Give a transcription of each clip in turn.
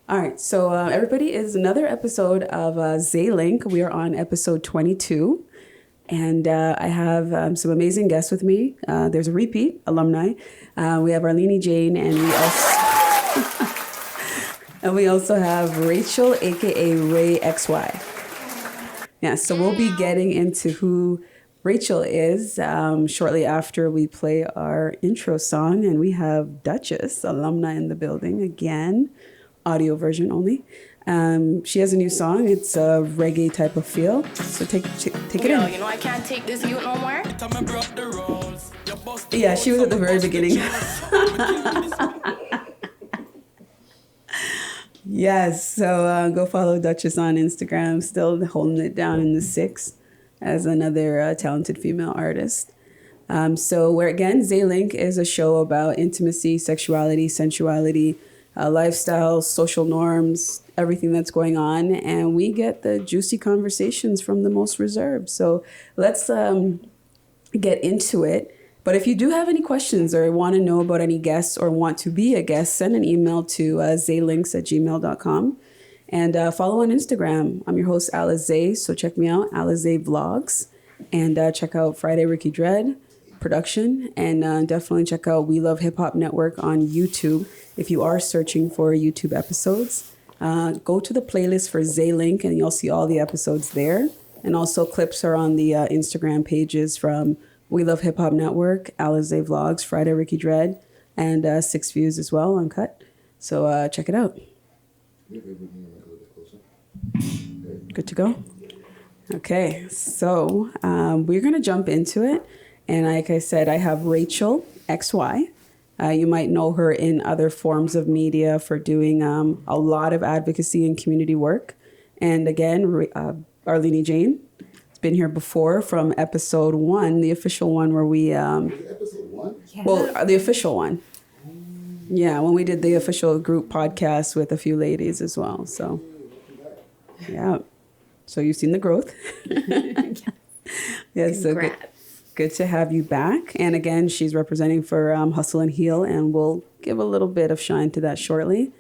All right, so everybody, is another episode of Zaylink. We are on episode 22, and I have some amazing guests with me. There's a repeat alumni. We have Arleney Jane, and we also have Rachel, aka Ray XY. Yeah, so we'll be getting into who Rachel is shortly after we play our intro song, and we have Duchess, alumni in the building again. Audio version only. She has a new song. It's a reggae type of feel. So take it in. You know I can't take this youth no more. Yeah, she was at the very beginning. Yes, so go follow Duchess on Instagram. Still holding it down in the 6 as another talented female artist. So where again, Zaylink is a show about intimacy, sexuality, sensuality, lifestyle, social norms, everything that's going on. And we get the juicy conversations from the most reserved. So let's get into it. But if you do have any questions or want to know about any guests or want to be a guest, send an email to zaylinks@gmail.com and follow on Instagram. I'm your host, Alizay. So check me out, Alizay Vlogs. And check out Friday Ricky Dred production, and definitely check out We Love Hip Hop Network on YouTube. If you are searching for YouTube episodes, go to the playlist for Zaylink and you'll see all the episodes there. And also clips are on the Instagram pages from We Love Hip Hop Network, Alizay Vlogs, Friday Ricky Dred, and 6 Views as well, uncut. So check it out. Good to go? Okay, so we're going to jump into it. And like I said, I have Rachel, XY. You might know her in other forms of media for doing a lot of advocacy and community work. And again, Arleney Jane has been here before from episode 1, the official one where we... episode 1? Yeah. Well, the official one. Yeah, when we did the official group podcast with a few ladies as well. So, yeah. So you've seen the growth. Yes, so good to have you back. And again, she's representing for Hustle and Heal, and we'll give a little bit of shine to that shortly.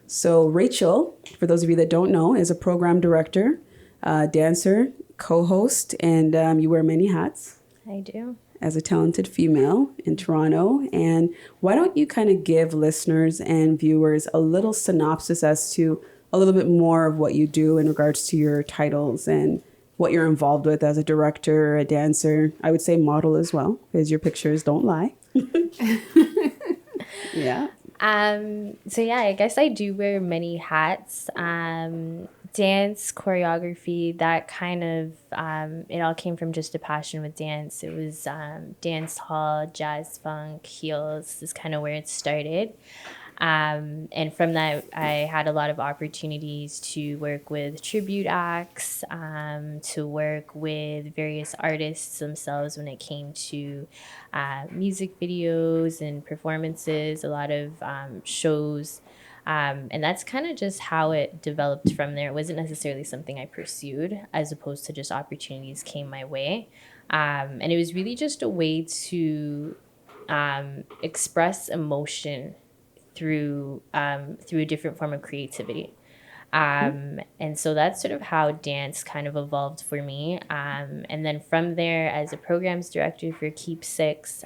So Rachel, for those of you that don't know, is a program director, dancer, co-host, and you wear many hats. I do. As a talented female in Toronto. And why don't you kind of give listeners and viewers a little synopsis as to a little bit more of what you do in regards to your titles and what you're involved with as a director, a dancer, I would say model as well, because your pictures don't lie. Yeah. So yeah, I guess I do wear many hats. Dance, choreography, that kind of, it all came from just a passion with dance. It was dance hall, jazz funk, heels is kind of where it started. And from that, I had a lot of opportunities to work with tribute acts, to work with various artists themselves when it came to music videos and performances, a lot of shows. And that's kind of just how it developed from there. It wasn't necessarily something I pursued, as opposed to just opportunities came my way. And it was really just a way to express emotion through a different form of creativity. And so that's sort of how dance kind of evolved for me. And then from there, as a programs director for Keep Six.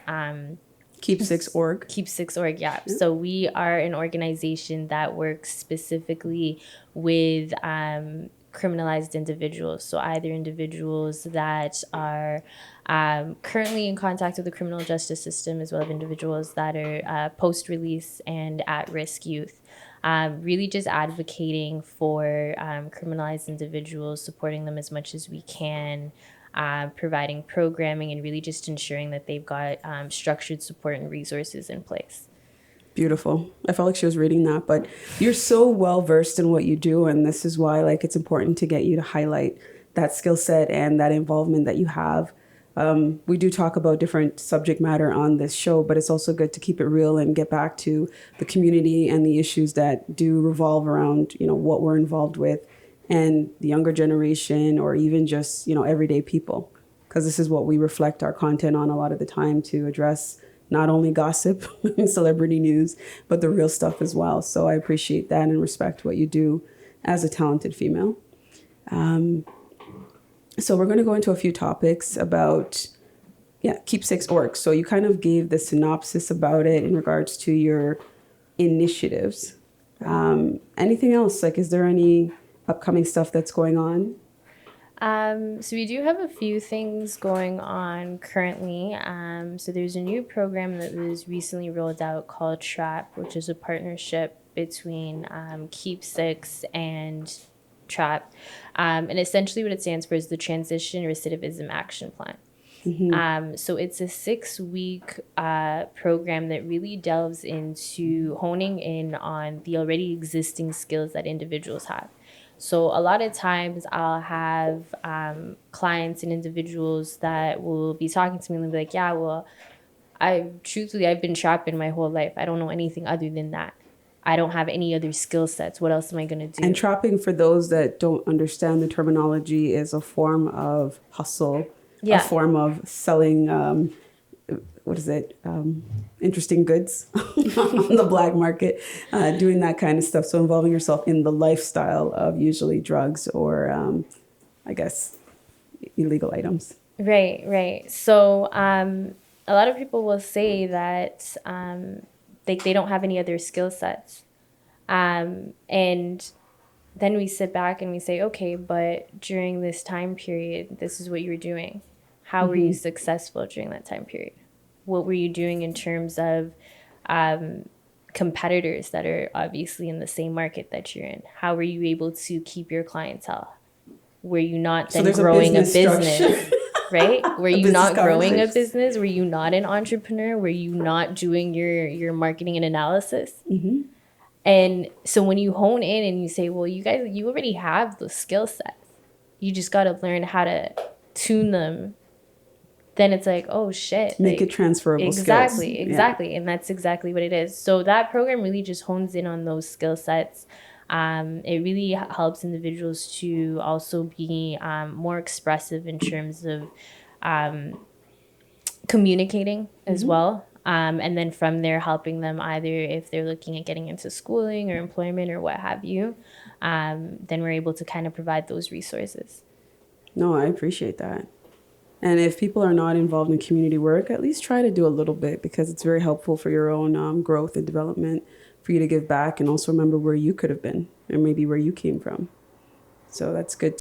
Keep Six org. Keep Six org, yeah. So we are an organization that works specifically with criminalized individuals. So either individuals that are currently in contact with the criminal justice system, as well as individuals that are post-release and at-risk youth. Really just advocating for criminalized individuals, supporting them as much as we can, providing programming, and really just ensuring that they've got structured support and resources in place. Beautiful. I felt like she was reading that, but you're so well versed in what you do, and this is why it's important to get you to highlight that skill set and that involvement that you have. We do talk about different subject matter on this show, but it's also good to keep it real and get back to the community and the issues that do revolve around, what we're involved with and the younger generation, or even just, everyday people, because this is what we reflect our content on a lot of the time, to address not only gossip and celebrity news, but the real stuff as well. So I appreciate that and respect what you do as a talented female. So we're going to go into a few topics about, keepsakes orgs. So you kind of gave the synopsis about it in regards to your initiatives. Anything else? Like, is there any upcoming stuff that's going on? So we do have a few things going on currently. So there's a new program that was recently rolled out called TRAP, which is a partnership between Keepsakes and TRAP. And essentially what it stands for is the Transition Recidivism Action Plan. So it's a 6-week program that really delves into honing in on the already existing skills that individuals have. So a lot of times I'll have clients and individuals that will be talking to me and they'll be like, yeah, well, I've been trapping my whole life. I don't know anything other than that. I don't have any other skill sets. What else am I going to do? And trapping, for those that don't understand the terminology, is a form of hustle, a form of selling, interesting goods on the black market, doing that kind of stuff. So involving yourself in the lifestyle of usually drugs or, illegal items. Right. So a lot of people will say that they don't have any other skill sets. And then we sit back and we say, okay, but during this time period, this is what you were doing. How were you successful during that time period? What were you doing in terms of competitors that are obviously in the same market that you're in? How were you able to keep your clientele? Were you not then growing a business? Right? Were you not growing a business? Were you not an entrepreneur? Were you not doing your marketing and analysis? And so when you hone in and you say, well, you already have the skill sets. You just got to learn how to tune them. Then it's like, oh shit. Make it transferable skills. Exactly. And that's exactly what it is. So that program really just hones in on those skill sets. It really helps individuals to also be more expressive in terms of communicating as well. And then from there, helping them either if they're looking at getting into schooling or employment or what have you, then we're able to kind of provide those resources. No, I appreciate that. And if people are not involved in community work, at least try to do a little bit, because it's very helpful for your own growth and development, for you to give back and also remember where you could have been and maybe where you came from. So that's good.